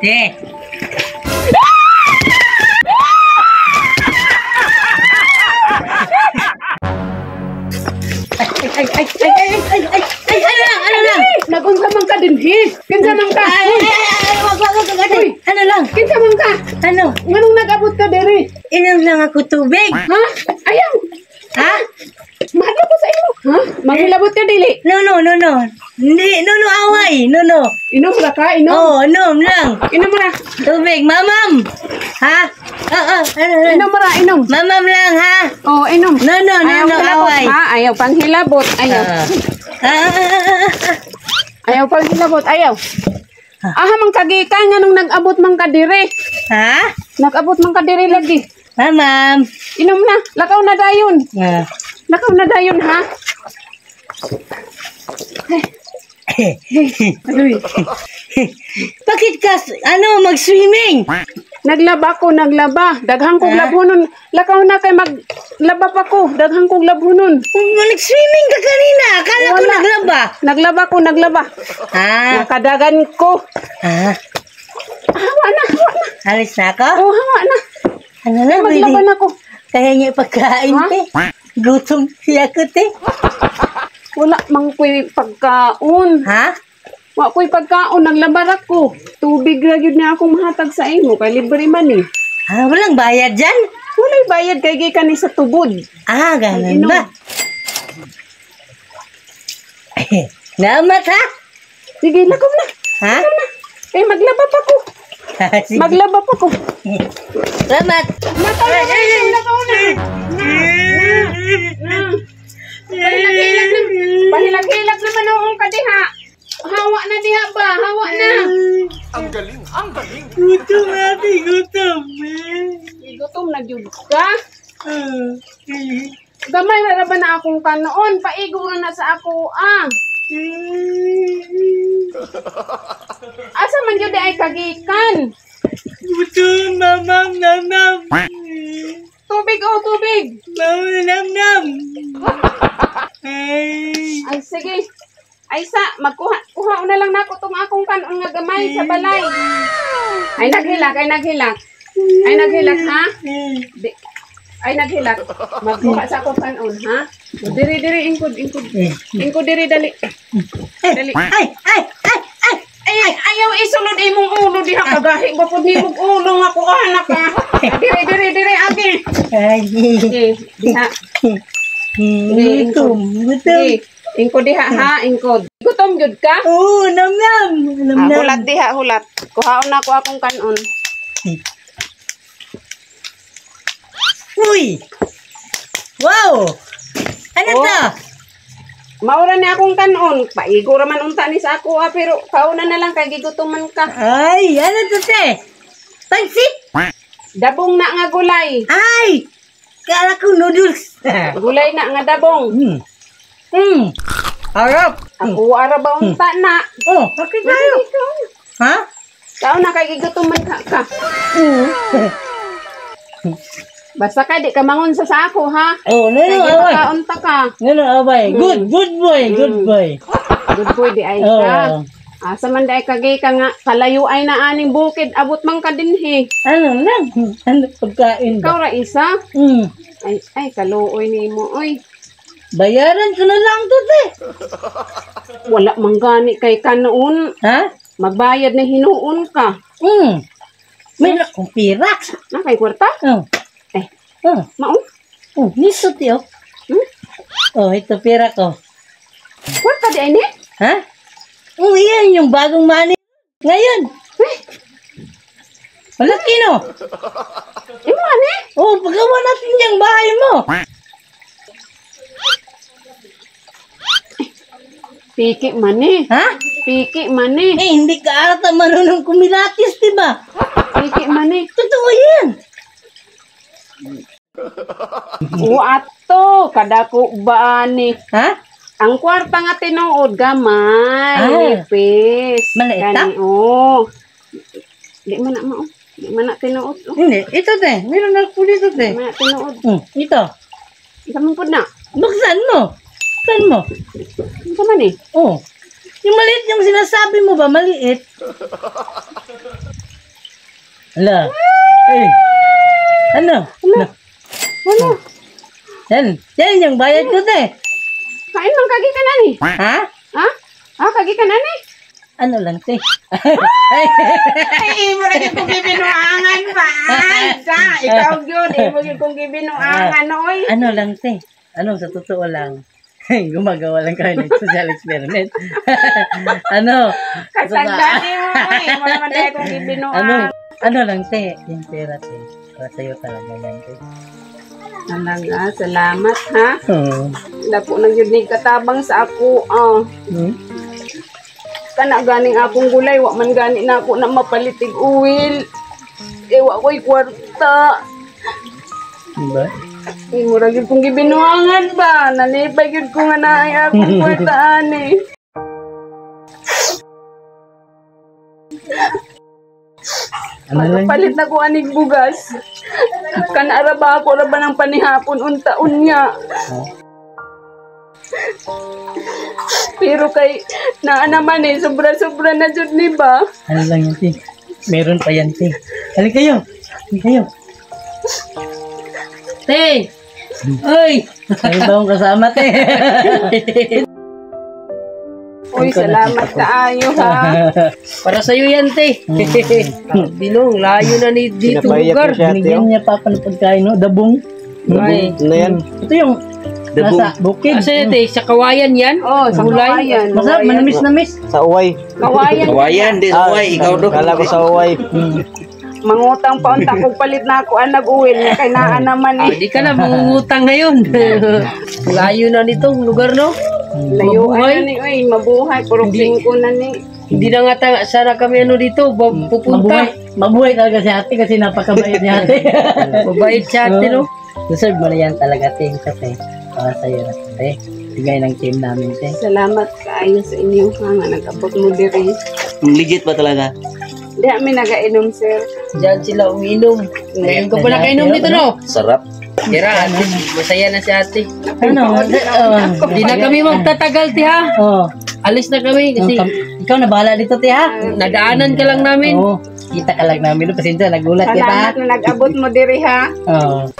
Te. Ano lang? Nagunsa man ka din, his. Kinsa man ka? Wag. Ano lang? Kinsa man ka? Ano? Nganong nag-abot ka diri? Inom lang ako tubig. Ha? Ayaw. Ha? Mahal ko sa imo. Ha? Manghilabot ka dili. No. Hindi, no, away. No. Inom ra ka, inom. Oh, inom lang. Inom ra. Tubig, mamam. Ha? Ano? Inom ra, inom. Mamam lang, ha? Oh, inom. No, Ayaw hilabot, away. ha? Ayaw pang hilabot. Ayaw. Ayaw pang hilabot. Ayaw. Aha, mang kagikan nga nung nag-abot man ka diri. Ha? Nag-abot man ka diri lagi. Mamam. Inom na. Lakaw na dayon. Ah. Lakaw na dayon, ha? Aduy. Bakit ka, mag-swimming? Naglaba ko, naglaba. Daghang kong Ha? labhunon. Lakaw na kay maglaba pa ko. Daghang kong labhunon. Nag-swimming ka kanina. Akala ko Wala. naglaba. Naglaba ko, naglaba. Ah. Nakadagan ko. Ah. Hawa na. Alis na ako? Oh, hawa na. Ano na, Maglaba na ko. Kaya niya pagkain, Ha? te. Gutom siya ko, te. Wala mang ko'y pagkaon. Ha? Wa ko'y pagkaon. Naglabar ako. Tubig ra yun na akong mahatag sa imo. Kay libre man eh. Ah, walang bayad dyan? Walay bayad kay gikan ni sa tubod. Ah, ganun Inom. ba? Namat, ha? Sige, lakaw na. Ha? Eh, maglaba pa ko. Sige. Maglaba pa ko. Salamat. Lakaw na. Lakaw na. Pahilag-hilag naman ang kadiha. Hawa na diha ba? Hawa na. Ang galing. Gutom natin, gutom. Gutom na jud ka. Gamay ra ba na akong kanoon? Paigo na sa ako ah. Asa man jud ay kagikan? Gutom, mamam, namam. Tubig oh, tubig. Nam. Ay sige. Ay sa kuha na lang nako tong akong kanon nga gamay sa balay. Ay naghilak ha? Ay naghilak. Magkuha sa akong kanon ha? Diri ingkod. Ingkod diri dali. Dali. Ay, ayaw isulod imong ulo diha kagahi ko pud nimong ulo nga ko anak ha. Diri agi. Ay, Diha. gutom. Ingkod diha ha, ingkod. Gutom jud ka? Oo, nam. Hulat diha, hulat. Kuhaon na ko akong kanon. Uy! Wow! Ano Oh. to? Maura ni akong kanon. Paigo ra man unta ni sa ako ha, pero kauna na lang kay gigutuman ka. Ay, ano to, te? Pansit? Dabong na nga gulay. Ay! Kala ko noodles. Gulay na nga dabong. Harap. Ako ara ba unta na? Oh, bakit tayo? Ha? Kauna kay gigutuman ka. Basta kay di ka mangon sa ako ha. Oh, Kay away. gipakaunta ka. Away. Good boy. Good boy di ay Oh. ka. Asa man di ay kagay ka nga kalayo ay na aning bukid abot man ka dinhi. Ano lang? Ano pagkain Ikaw ba? ra isa. Hmm. Ay kaluoy nimo oy. Bayaran ko na lang to, te. Wala man gani kay kanoon. Ha? Magbayad na hinuon ka. May akong pira. Na kay kwarta? Oh. Eh, Oh. mao. Oh, nisot yun. Oh, ito pira ko. Kwarta di ay ni? Ha? Oh, yan yung bagong money. Ngayon. Malaki, no? Imo ani? Oh, pagawa natin yung bahay mo. Piki man ni. Ha? Piki man ni. Eh, hindi ka ata marunong kumilatis, diba? Piki man ni. Totoo yan. O ato, kadako ba ni? Ha? Ang kwarta nga tinuod gamay. Ah. Nipis. Maliit na? Kani, oh. Di man na mao. Di man na tinuod. Oh. Hindi. Ito, te. Meron na ko dito, Di te. man na tinuod. Ito. Kamu po na. Buksan mo. Saan mo? Ano man eh? Oh. Yung maliit yung sinasabi mo ba, maliit? Ala. Eh. Ano? Ano? Yan yung bayad ko, te. Kain man kagi ka na ni. Ha? Ha? Ha, kagi ka na ni. Ano lang, te? Ay, mo rin kong gibinuangan ba? Ikaw yun, mo rin kong gibinuangan, oy. Ano lang, te? Ano, sa totoo lang. Gumagawa lang kayo ng social experiment. Ano? Kasagdani mo, oy. Mo naman tayo kong gibinuangan. Ano lang, te? Yung pera, te. Para sa'yo talaga yan, te. Talaga, salamat, ha? Oo. Lapo nang yun ni katabang sa ako, Hmm? Kana ganing akong gulay, wa man gani na ako na mapalitig uwil. Wa ko'y kwarta. Diba? Murag yun kong gibinuangan ba? Nalipay yun ko nga na ay akong kwartaan eh. Palit na ko anig bugas. Kanara ba ako raba ng panihapon untaon niya. Pero kay naa naman eh, sobra-sobra na dyan ni ba? Ano lang yan, te? Meron pa yan, te. Halika kayo. Halika kayo. Te! Uy! May bawang kasama, te. Uy, salamat kaayo ha. Para sa'yo yan, te. Binong, layo na ni dito Pinabayad lugar. mo siya, Binigyan niya pa ng pagkain, no? Dabong. Ay, Ano yan? Ito yung nasa bukid. asa yan, te? Sa kawayan yan? Oh, sa Gulay? kawayan. Masarap, manamis-namis. Sa uway. Kawayan. Kawayan, di uway, ikaw do. Kala ko sa uway. Mangutang pa unta kung palit na ako ang nag-uwil niya kay naa naman Ah, eh. di ka na mangungutang ngayon. Layo na nitong lugar, no? Layuan na ni, uy, mabuhay. Puro singko na ni. Hindi na nga sana kami ano dito, pupunta. Mabuhay talaga si ate kasi napakabayad ni ate. Mabait siya, ate, no? Deserve mo na yan talaga, te. Kasi para sa'yo na, te. Tigay ng team namin, te. Salamat kaayo sa inyo ha nga nag-abot mo diri. Legit ba talaga? Di kami nagainom, sir. Diyan sila uminom. Ngayon ka pa nakainom dito, no? Sarap. Kira, ate, masaya na si ate. Ano? Hindi na kami magtatagal, te, ha? Oh. Alis na kami kasi Ikaw na bahala dito, te, ha? nadaanan ka lang namin. Oo. Kita ka lang namin. Pasensya, nagulat kita, ha? Salamat na nag-abot mo diri ha. Oo.